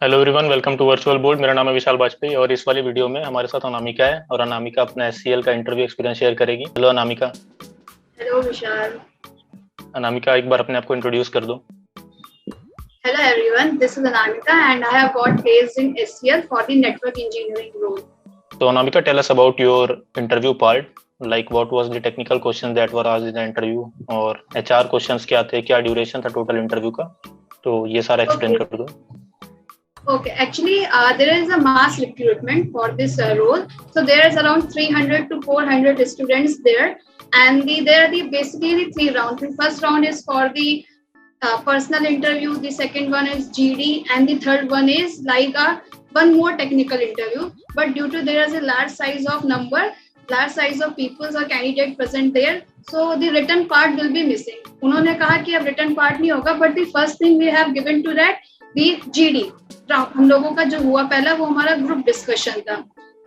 Hello everyone, welcome to virtual board. मेरा नाम है विशाल वाजपेयी और इस वाली वीडियो में हमारे साथ अनामिका है और अनामिका अपना एससीएल का इंटरव्यू एक्सपीरियंस शेयर करेगी। हेलो अनामिका। हेलो विशाल। अनामिका, एक बार अपने आप को इंट्रोड्यूस कर दो। Hello everyone, this is Anamika and I have got placed in SCL for the network engineering role. तो Anamika, tell us about your interview part, like what was the technical questions that were asked in the interview और HR questions क्या थे, क्या duration था total interview का, तो ये सारा एक्सप्लेन Okay. कर दो। Okay, actually there is a mass recruitment for this role. So there is around 300 to 400 students there and there are basically the three rounds. The first round is for the personal interview, the second one is GD and the third one is like one more technical interview. But due to there is a large size of people or candidate present there, so the written part will be missing. उन्होंने कहा कि अब written part नहीं होगा, but the first thing we have given to that the GD. हम लोगों का जो हुआ पहला वो हमारा ग्रुप डिस्कशन था।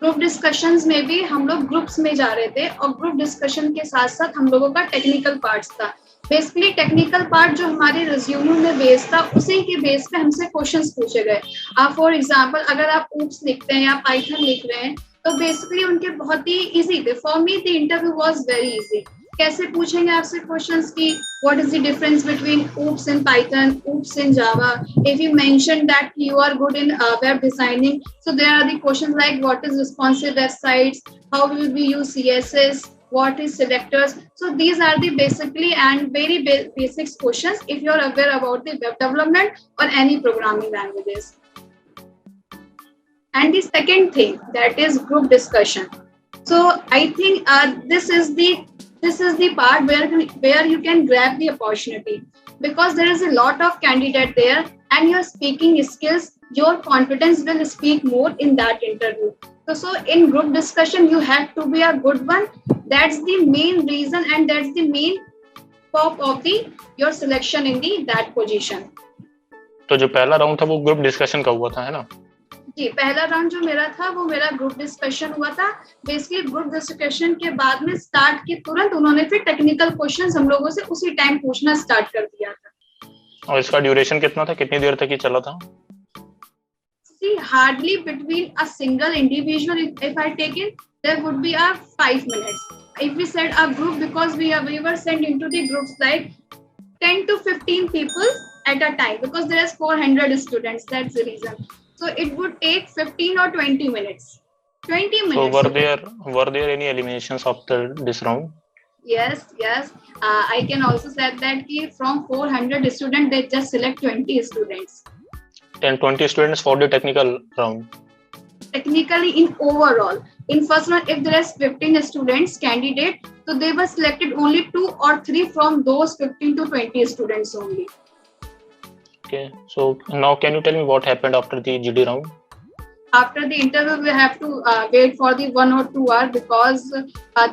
ग्रुप डिस्कशंस में भी हम लोग ग्रुप्स में जा रहे थे और ग्रुप डिस्कशन के साथ साथ हम लोगों का टेक्निकल पार्ट्स था। बेसिकली टेक्निकल पार्ट जो हमारे रिज्यूमे में बेस था उसी के बेस पे हमसे क्वेश्चंस पूछे गए। फॉर एग्जांपल अगर आप ऊप्स लिखते हैं या पाइथन लिख रहे हैं तो बेसिकली उनके बहुत ही इजी थे। For me the interview was very easy. कैसे पूछेंगे आपसे क्वेश्चंस की what is the difference between oops in python, oops in java? If you mentioned that you are good in web designing, so there are the questions like what is responsive websites, how will we use css, what is selectors? So these are the basically and very basic questions if you are aware about the web development or any programming languages. And the second thing, that is group discussion. So I think this is the part where you can grab the opportunity, because there is a lot of candidate there and your speaking skills, your confidence will speak more in that interview. So in group discussion you have to be a good one. That's the main reason and that's the main pop of the your selection in the that position. तो जो पहला round था वो group discussion का हुआ था, है ना? जी, पहला राउंड जो मेरा था वो मेरा ग्रुप डिस्कशन हुआ था। बेसिकली ग्रुप डिस्कशन के बाद में स्टार्ट के तुरंत उन्होंने फिर टेक्निकल क्वेश्चंस हम लोगों से उसी टाइम पूछना स्टार्ट कर दिया था। और इसका ड्यूरेशन कितना था, कितनी देर तक ये चला था? See, hardly between a single individual, if I take it, there would be a 5 minutes. If we said a group, because we were sent into the groups like 10 to 15 people at a time, because there is 400 students. That's the reason. So it would take 15 or 20 minutes. 20 minutes. So were there any eliminations after this round? Yes. I can also say that from 400 students, they just select 20 students. 10-20 students for the technical round. Technically, in overall, in first round, if there is 15 students candidate, so they were selected only 2 or 3 from those 15 to 20 students only. Okay, so now can you tell me what happened after the GD round? After the interview, we have to wait for the 1 or 2 hours, because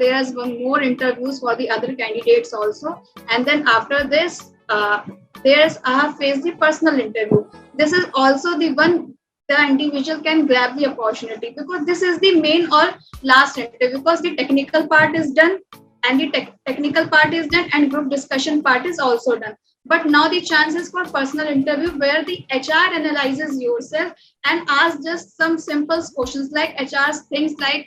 there is one more interviews for the other candidates also. And then after this, I have faced the personal interview. This is also the one the individual can grab the opportunity, because this is the main or last interview, because the technical part is done and the technical part is done and group discussion part is also done. But now the chances for personal interview, where the HR analyzes yourself and asks just some simple questions like HR things like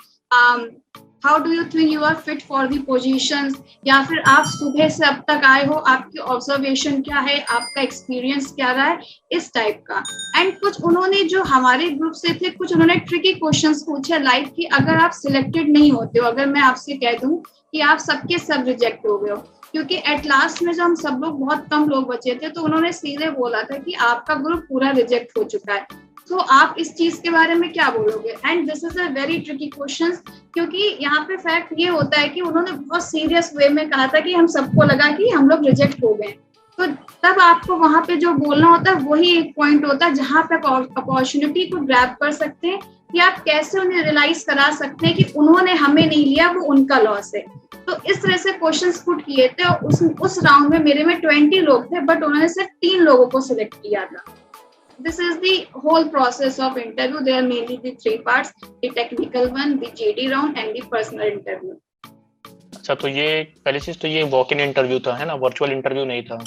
how do you think you are fit for the positions, या फिर आप सुबह से अब तक आए हो, आपकी ऑब्जर्वेशन क्या है, आपका एक्सपीरियंस क्या रहा है, इस टाइप का। एंड कुछ उन्होंने जो हमारे ग्रुप से थे, कुछ उन्होंने ट्रिकी क्वेश्चंस पूछे लाइक कि अगर आप सिलेक्टेड नहीं होते हो, अगर मैं आपसे कह दूं कि आप सबके सब रिजेक्ट हो गए हो, क्योंकि एट लास्ट में जब हम सब लोग बहुत कम लोग बचे थे तो उन्होंने सीधे बोला था कि आपका ग्रुप पूरा रिजेक्ट हो चुका है। तो आप इस चीज के बारे में क्या बोलोगे? And this is a very tricky question, क्योंकि यहाँ पे फैक्ट ये होता है कि उन्होंने बहुत सीरियस वे में कहा था कि हम सबको लगा कि हम लोग रिजेक्ट हो गए। तो तब आपको वहां पे जो बोलना होता है वही एक पॉइंट होता है जहां पे अपॉर्चुनिटी को ग्रैब कर सकते हैं कि आप कैसे उन्हें रियलाइज करा सकते हैं कि उन्होंने हमें नहीं लिया, वो उनका लॉस है। तो इस तरह से क्वेश्चंस पुट किए थे और उस राउंड में मेरे में 20 लोग थे, बट उन्होंने सिर्फ 3 लोगों को सिलेक्ट किया था। This is the whole process of interview. There are mainly the 3 parts: the technical one, the JD round, and the personal interview. अच्छा, तो ये पहली चीज तो ये वॉक इन इंटरव्यू था, है ना? वर्चुअल इंटरव्यू नहीं था।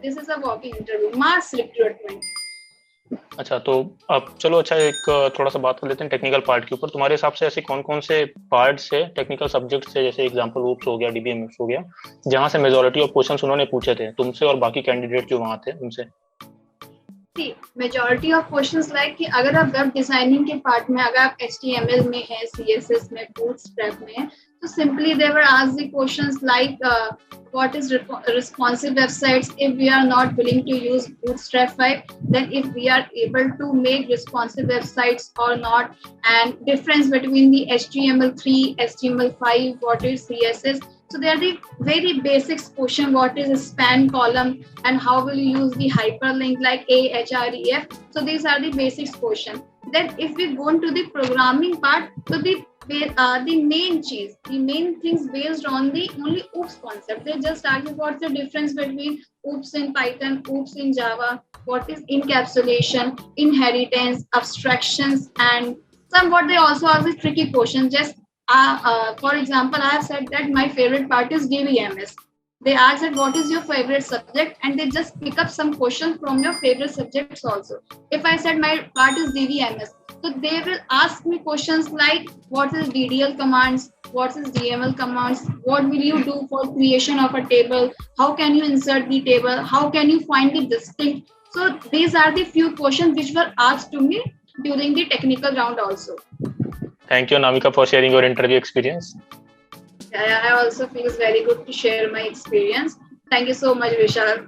This is a walk-in interview, mass recruitment. अच्छा, तो अब चलो, अच्छा एक थोड़ा सा बात कर लेते हैं टेक्निकल पार्ट के ऊपर। तुम्हारे हिसाब से ऐसे कौन कौन से पार्ट्स है टेक्निकल सब्जेक्ट से, जैसे एग्जांपल ओप्स हो गया, डीबीएमएस हो गया, जहां से मेजोरिटी ऑफ क्वेश्चंस उन्होंने पूछे थे तुमसे और बाकी कैंडिडेट जो वहां थे उनसे? See, majority of questions like कि अगर आप वेब डिजाइनिंग के पार्ट में, अगर आप HTML में है, CSS में, Bootstrap में है, तो simply they were asked the questions like what is responsive websites if we are not willing to use Bootstrap 5, then if we are able to make responsive websites or not, and difference between the HTML3, HTML5, what is CSS. So they are the very basics question, what is a span column and how will you use the hyperlink like ahref. So these are the basics question. Then if we go into the programming part, so the main things based on the only OOPS concept. They just ask you what's the difference between OOPS in Python, OOPS in Java, what is encapsulation, inheritance, abstractions, and somewhat they also ask the tricky questions. Just for example, I have said that my favorite part is DBMS. They ask that what is your favorite subject, and they just pick up some questions from your favorite subjects also. If I said my part is DBMS, so they will ask me questions like what is DDL commands, what is DML commands, what will you do for creation of a table, how can you insert the table, how can you find the distinct. So these are the few questions which were asked to me during the technical round also. Thank you, Namika, for sharing your interview experience. I also feels very good to share my experience. Thank you so much, Vishal.